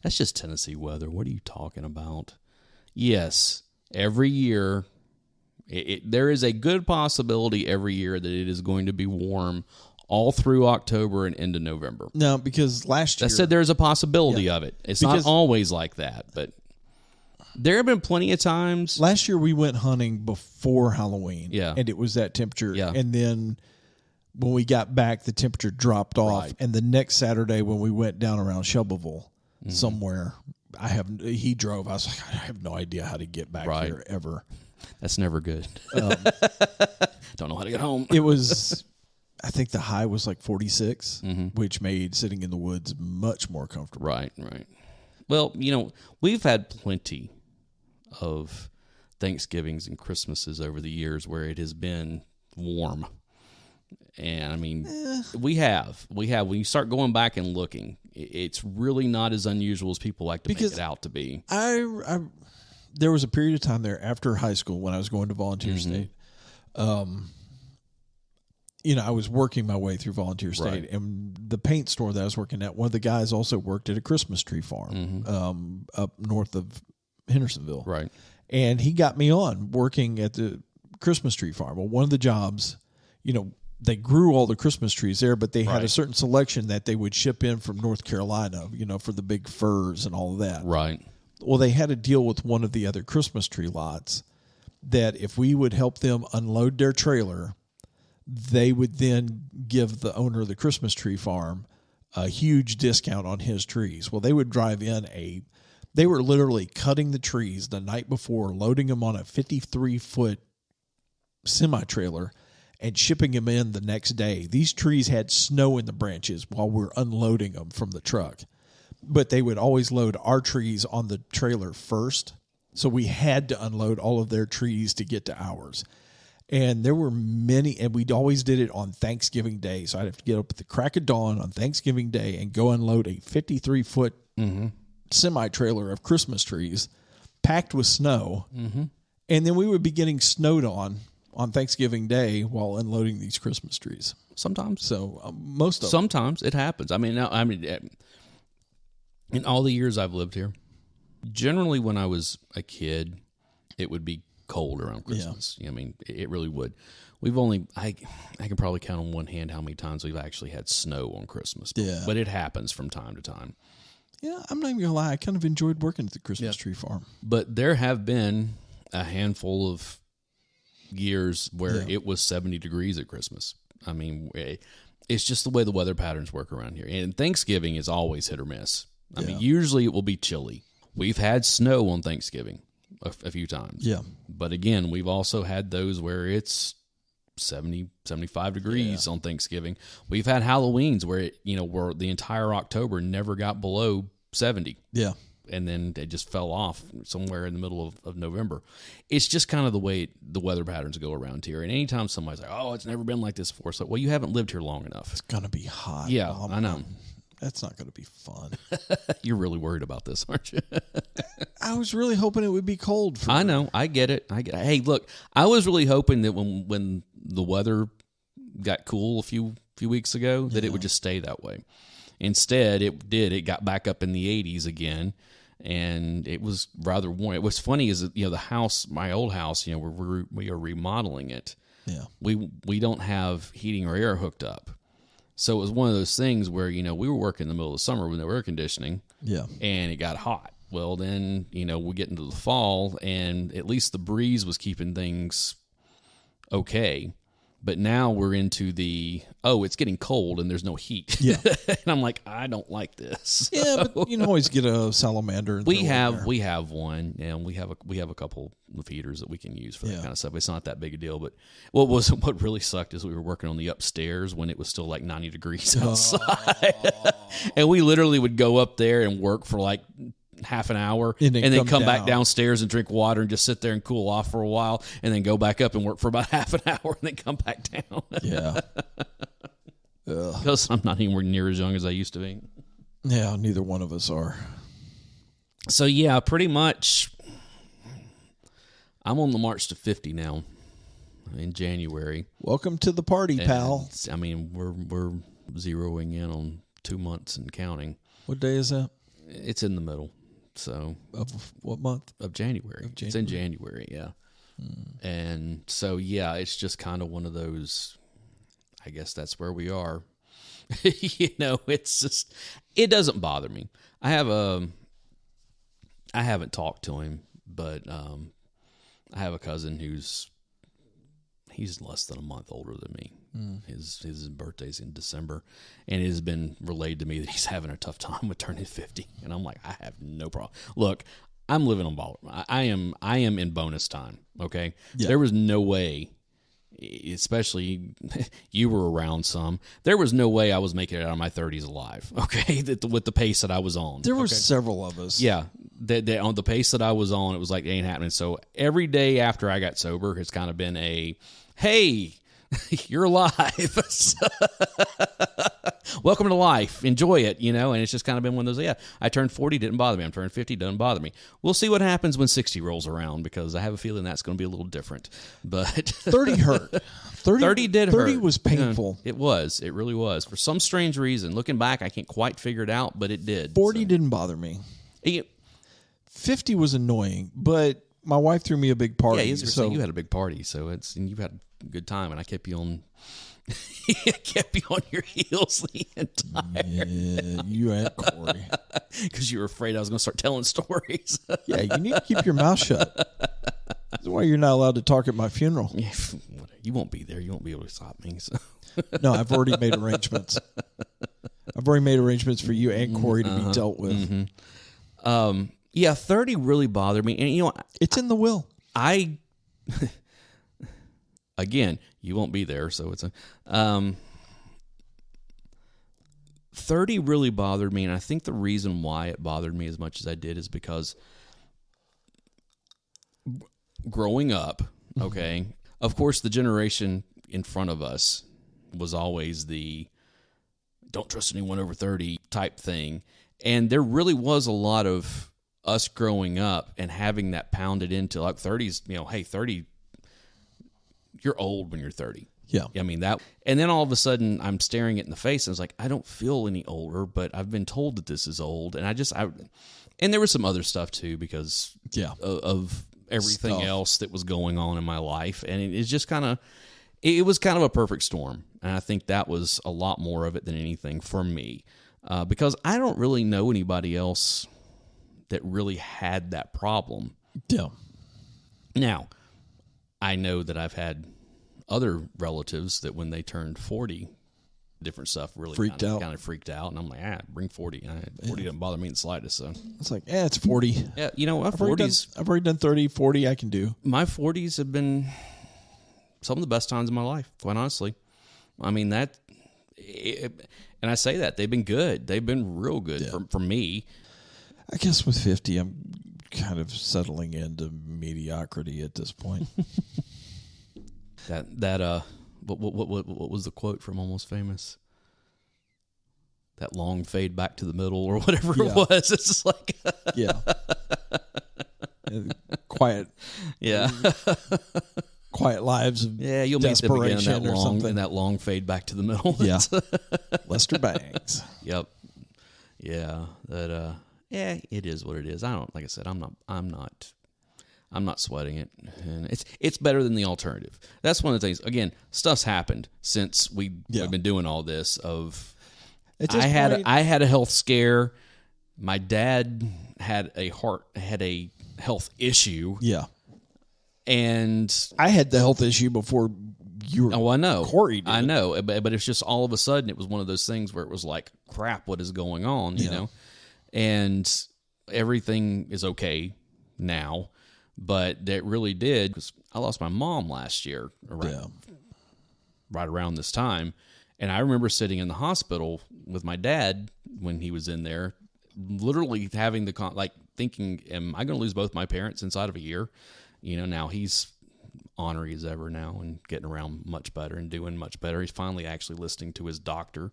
that's just Tennessee weather. What are you talking about? Yes, every year, there is a good possibility every year that it is going to be warm all through October and into November. No, because last year... I said there's a possibility of it. It's not always like that, but there have been plenty of times. Last year we went hunting before Halloween, and it was that temperature. Yeah. And then when we got back, the temperature dropped off. Right. And the next Saturday when we went down around Shelbyville somewhere, he drove. I was like, I have no idea how to get back here ever. That's never good. Don't know how to get home. It was... I think the high was like 46, which made sitting in the woods much more comfortable. Right. Well, we've had plenty of Thanksgivings and Christmases over the years where it has been warm. And, I mean, we have. When you start going back and looking, it's really not as unusual as people like to make it out to be. There was a period of time there after high school when I was going to volunteer state. I was working my way through volunteer state, and the paint store that I was working at, one of the guys also worked at a Christmas tree farm up north of Hendersonville. Right. And he got me on working at the Christmas tree farm. Well, one of the jobs, they grew all the Christmas trees there, but they had a certain selection that they would ship in from North Carolina, for the big firs and all of that. Right. Well, they had a deal with one of the other Christmas tree lots that if we would help them unload their trailer, they would then give the owner of the Christmas tree farm a huge discount on his trees. Well, they would drive in they were literally cutting the trees the night before, loading them on a 53-foot semi-trailer and shipping them in the next day. These trees had snow in the branches while we're unloading them from the truck. But they would always load our trees on the trailer first. So we had to unload all of their trees to get to ours. And there were many, and we always did it on Thanksgiving Day. So I'd have to get up at the crack of dawn on Thanksgiving Day and go unload a 53-foot semi-trailer of Christmas trees packed with snow. Mm-hmm. And then we would be getting snowed on Thanksgiving Day while unloading these Christmas trees. Sometimes. So most of Sometimes it happens. In all the years I've lived here, generally when I was a kid, it would be cold around Christmas. Yeah. It really would. We've only, I can probably count on one hand how many times we've actually had snow on Christmas. But it happens from time to time. Yeah, I'm not even going to lie. I kind of enjoyed working at the Christmas tree farm. But there have been a handful of years where it was 70 degrees at Christmas. It's just the way the weather patterns work around here. And Thanksgiving is always hit or miss. Usually it will be chilly. We've had snow on Thanksgiving a few times. Yeah. But again, we've also had those where it's 70, 75 degrees on Thanksgiving. We've had Halloweens where where the entire October never got below 70. Yeah. And then it just fell off somewhere in the middle of November. It's just kind of the way the weather patterns go around here. And anytime somebody's like, oh, it's never been like this before. So, well, you haven't lived here long enough. It's going to be hot. Yeah, I know. That's not going to be fun. You're really worried about this, aren't you? I was really hoping it would be cold. I know. I get it. Hey, look, I was really hoping that when the weather got cool a few weeks ago, that it would just stay that way. Instead, it did. It got back up in the 80s again, and it was rather warm. What's funny is that, the house, my old house, we are remodeling it. Yeah. We don't have heating or air hooked up. So it was one of those things where, we were working in the middle of the summer with no air conditioning. Yeah. And it got hot. Well, then, we get into the fall, and at least the breeze was keeping things okay. But now we're into it's getting cold and there's no heat. Yeah. And I'm like, I don't like this. Yeah, but you can always get a salamander. And we have one, and we have a couple of heaters that we can use for that kind of stuff. It's not that big a deal. But what really sucked is we were working on the upstairs when it was still like 90 degrees outside. And we literally would go up there and work for like half an hour and then come back downstairs and drink water and just sit there and cool off for a while and then go back up and work for about half an hour and then come back down. Yeah. Because I'm not anywhere near as young as I used to be. Yeah, neither one of us are. So yeah, pretty much I'm on the march to 50 now in January. Welcome to the party, pal. We're zeroing in on 2 months and counting. What day is that? It's in the middle. So of what month? Of January. It's in January, yeah. And so it's just kind of one of those. I guess that's where we are. It's just it doesn't bother me. I haven't talked to him, but I have a cousin he's less than a month older than me. His birthday's in December, and it has been relayed to me that he's having a tough time with turning 50. And I'm like, I have no problem. Look, I'm living on ball. I am in bonus time. Okay, There was no way, especially you were around some. There was no way I was making it out of my 30s alive. Okay, with the pace that I was on. There were several of us. Yeah. That on the pace that I was on, it was like it ain't happening. So every day after I got sober, it's kind of been hey, you're alive. Welcome to life. Enjoy it, and it's just kind of been one of those, I turned 40, didn't bother me. I'm turning 50, doesn't bother me. We'll see what happens when 60 rolls around, because I have a feeling that's going to be a little different. But 30 hurt. 30 did hurt. 30 was painful. It was. It really was. For some strange reason, looking back, I can't quite figure it out, but it did. 40 didn't bother me. 50 was annoying, but my wife threw me a big party. Yeah, so you had a big party, so and you've had a good time, and I kept you on. Kept you on your heels the entire. Yeah, you and Corey, because you were afraid I was going to start telling stories. Yeah, you need to keep your mouth shut. That's why you're not allowed to talk at my funeral. Yeah, you won't be there. You won't be able to stop me. So. No, I've already made arrangements. I've already made arrangements for you and Corey to be dealt with. Yeah, 30 really bothered me, and you know, it's in the will. Again, you won't be there, so it's a 30 really bothered me, and I think the reason why it bothered me as much as I did is because growing up, okay, of course, the generation in front of us was always the don't trust anyone over 30 type thing, and there really was a lot of us growing up and having that pounded into like 30s, you know, hey, 30, you're old when you're 30. Yeah. I mean, that, and then all of a sudden I'm staring it in the face and I was like, I don't feel any older, but I've been told that this is old. And and there was some other stuff too, because of everything else that was going on in my life. And it's just it was kind of a perfect storm. And I think that was a lot more of it than anything for me, because I don't really know anybody else that really had that problem. Yeah. Now, I know that I've had other relatives that when they turned 40, different stuff really kind of freaked out. And I'm like, bring 40. 40 doesn't bother me in the slightest. So it's like, it's 40. Yeah, you know, I've already done 30, 40 I can do. My 40s have been some of the best times of my life, quite honestly. I mean, and I say that, they've been good. They've been real good for me. I guess with 50, I'm kind of settling into mediocrity at this point. What was the quote from Almost Famous? That long fade back to the middle or whatever it was. It's just like quiet. Yeah. Quiet lives of you'll meet them again in that long fade back to the middle. Yeah. Lester Bangs. Yep. Yeah. That it is what it is. Like I said, I'm not sweating it, and it's better than the alternative. That's one of the things. Again, stuff's happened since we've been doing all this. I had a health scare. My dad had a health issue. Yeah, and I had the health issue before you were. Oh, I know. Corey did. I know, but it's just all of a sudden it was one of those things where it was like, crap, what is going on? You know, and everything is okay now. But that really did, because I lost my mom last year, right around this time. And I remember sitting in the hospital with my dad when he was in there, literally having thinking, am I going to lose both my parents inside of a year? You know, now he's ornery as ever now and getting around much better and doing much better. He's finally actually listening to his doctor.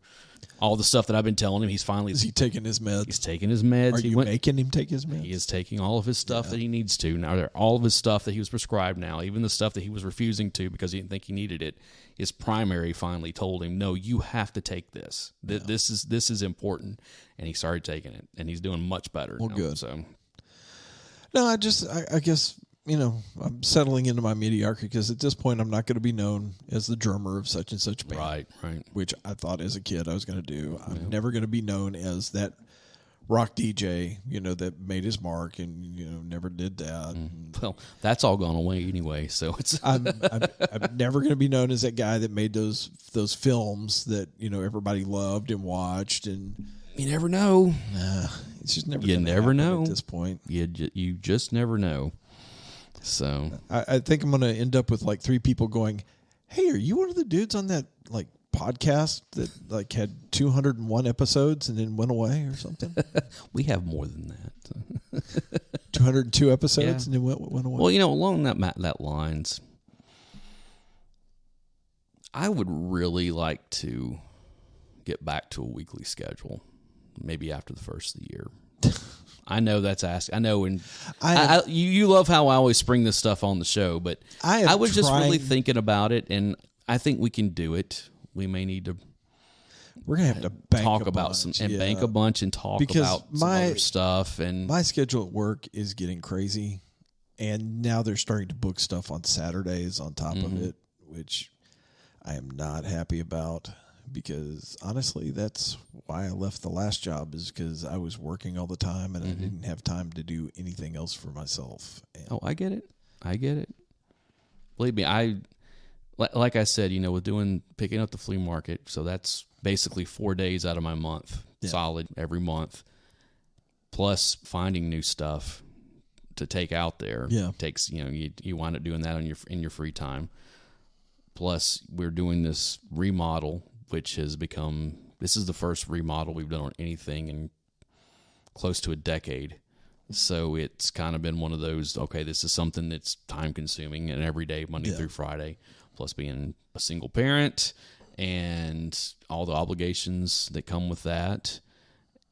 All the stuff that I've been telling him, Is he taking his meds? He's taking his meds. Are you making him take his meds? He is taking all of his stuff that he needs to. Now, all of his stuff that he was prescribed now, even the stuff that he was refusing to because he didn't think he needed it, his primary finally told him, no, you have to take this. This is important. And he started taking it, and he's doing much better. Well, good. So, no, I guess... You know, I'm settling into my mediocrity because at this point I'm not going to be known as the drummer of such and such band. Right. Which I thought as a kid I was going to do. I'm never going to be known as that rock DJ, you know, that made his mark and, you know, never did that. Well, that's all gone away anyway. So it's I'm never going to be known as that guy that made those films that, you know, everybody loved and watched. And you never know. It's just never. You never know at this point. You just never know. So I think I'm going to end up with like 3 people going, "Hey, are you one of the dudes on that like podcast that like had 201 episodes and then went away or something?" We have more than that. 202 episodes and then went away. Well, you know, along that lines, I would really like to get back to a weekly schedule, maybe after the first of the year. I know that's asked. I know, and you love how I always spring this stuff on the show, but I was just really thinking about it, and I think we can do it. We may need to we're gonna have to bank talk a about bunch, bank a bunch and talk because about some other stuff. And my schedule at work is getting crazy, and now they're starting to book stuff on Saturdays on top of it, which I am not happy about. Because honestly, that's why I left the last job, is because I was working all the time and I didn't have time to do anything else for myself. And I get it. Believe me, like I said, with picking up the flea market, so that's basically 4 days out of my month, solid every month, plus finding new stuff to take out there. Yeah, takes you wind up doing that in your free time. Plus, we're doing this remodel, which has become, this is the first remodel we've done on anything in close to a decade. So it's kind of been one of those, okay, this is something that's time consuming and every day, Monday through Friday, plus being a single parent and all the obligations that come with that.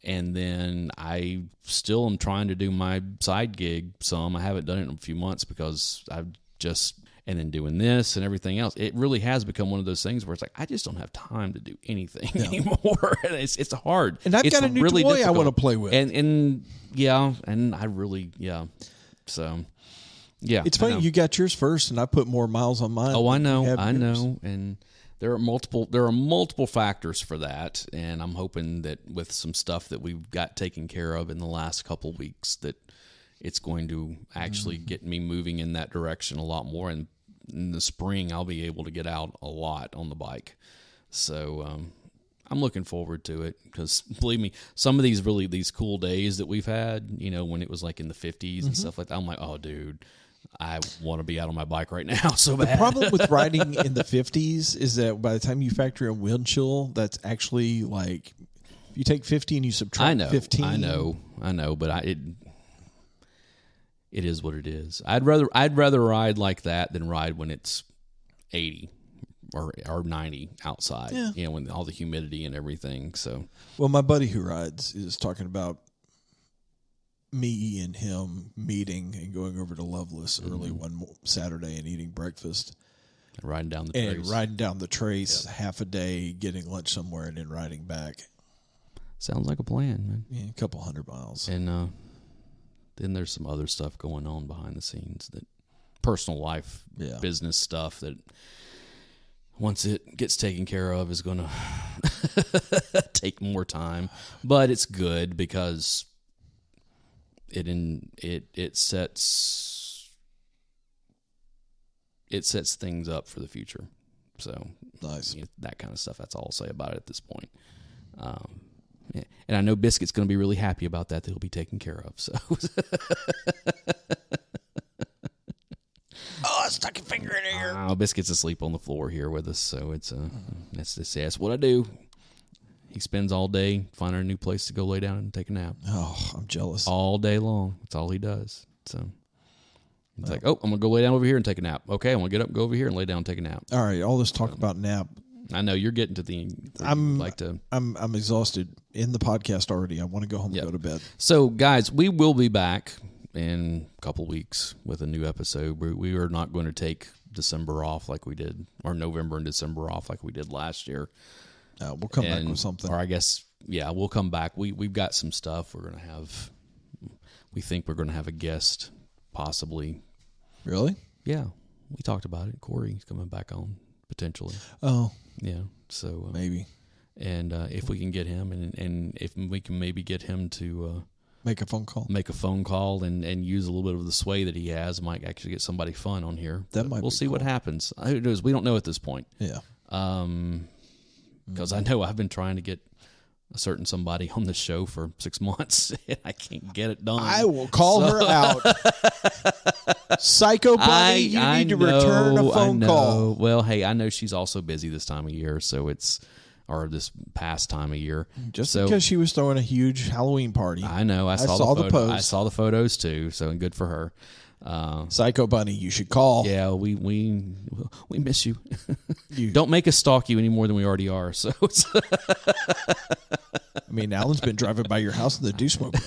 And then I still am trying to do my side gig some. I haven't done it in a few months because I've just... and then doing this and everything else, it really has become one of those things where it's like, I just don't have time to do anything anymore. And it's hard. And I've got a new really toy difficult. I want to play with. And I really, So, yeah. It's funny, you got yours first, and I put more miles on mine. Oh, I know. And there are multiple factors for that. And I'm hoping that with some stuff that we've got taken care of in the last couple of weeks, that it's going to actually get me moving in that direction a lot more. And in the spring, I'll be able to get out a lot on the bike. So I'm looking forward to it because, believe me, some of these cool days that we've had, when it was like in the 50s and stuff like that, I'm like, oh, dude, I want to be out on my bike right now so bad. The problem with riding in the 50s is that by the time you factor in wind chill, that's actually like, if you take 50 and you subtract 15. I know, but it is what it is. I'd rather ride like that than ride when it's 80 or 90 outside. Yeah. When all the humidity and everything. So, well, my buddy who rides is talking about me and him meeting and going over to Loveless early one Saturday and eating breakfast, and riding down the trace half a day, getting lunch somewhere, and then riding back. Sounds like a plan, man. Yeah, a couple 100 miles. And then there's some other stuff going on behind the scenes, that personal life, business stuff that once it gets taken care of is going to take more time. But it's good because it sets things up for the future. So nice. That kind of stuff. That's all I'll say about it at this point. Yeah. And I know Biscuit's going to be really happy about that he'll be taken care of. So, I stuck your finger in here. Biscuit's asleep on the floor here with us, so that's what I do. He spends all day finding a new place to go lay down and take a nap. Oh, I'm jealous. All day long, that's all he does. So it's like, I'm gonna go lay down over here and take a nap. Okay, I'm gonna get up, and go over here, and lay down and take a nap. All right, all this talk about nap. I know you're getting to the. I'm exhausted in the podcast already. I want to go home and go to bed. So, guys, we will be back in a couple weeks with a new episode. We are not going to take December off like we did, or November and December off like we did last year. We'll come back with something. Or I guess, we'll come back. We've got some stuff we're going to have. We think we're going to have a guest, possibly. Really? Yeah, we talked about it. Corey's coming back on potentially. Oh. Yeah, so maybe, and if we can get him, and if we can maybe get him to make a phone call, and use a little bit of the sway that he has, might actually get somebody fun on here. We'll see cool. what happens. Who knows? We don't know at this point. Yeah. Because I know I've been trying to get a certain somebody on this show for 6 months, and I can't get it done. I will call her out. Psycho Bunny, you need to return a phone call. Well, hey, I know she's also busy this time of year, or this past time of year. Because she was throwing a huge Halloween party. I know. I saw the post. I saw the photos too, so good for her. Psycho Bunny, you should call. Yeah, we miss you. Don't make us stalk you any more than we already are. So, I mean, Alan's been driving by your house in the Deuce Mobile.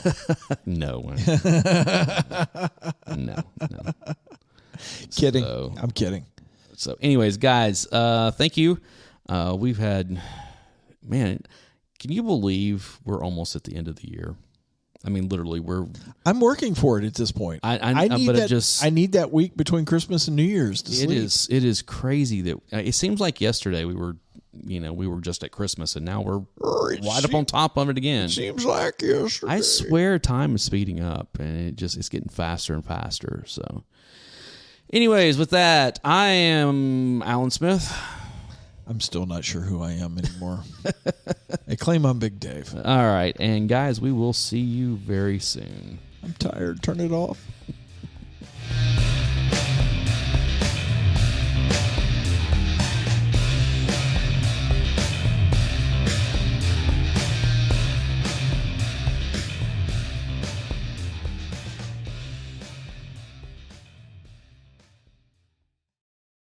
No. Kidding. I'm kidding. So, anyways, guys, thank you. We've had man, can you believe we're almost at the end of the year? I mean, literally, I'm working for it at this point. I need but that. I need that week between Christmas and New Year's to sleep. It is crazy that it seems like yesterday we were just at Christmas, and now we're right up on top of it again. Seems like yesterday. I swear, time is speeding up, and it's getting faster and faster. So, anyways, with that, I am Alan Smith. I'm still not sure who I am anymore. I claim I'm Big Dave. All right, and guys, we will see you very soon. I'm tired. Turn it off.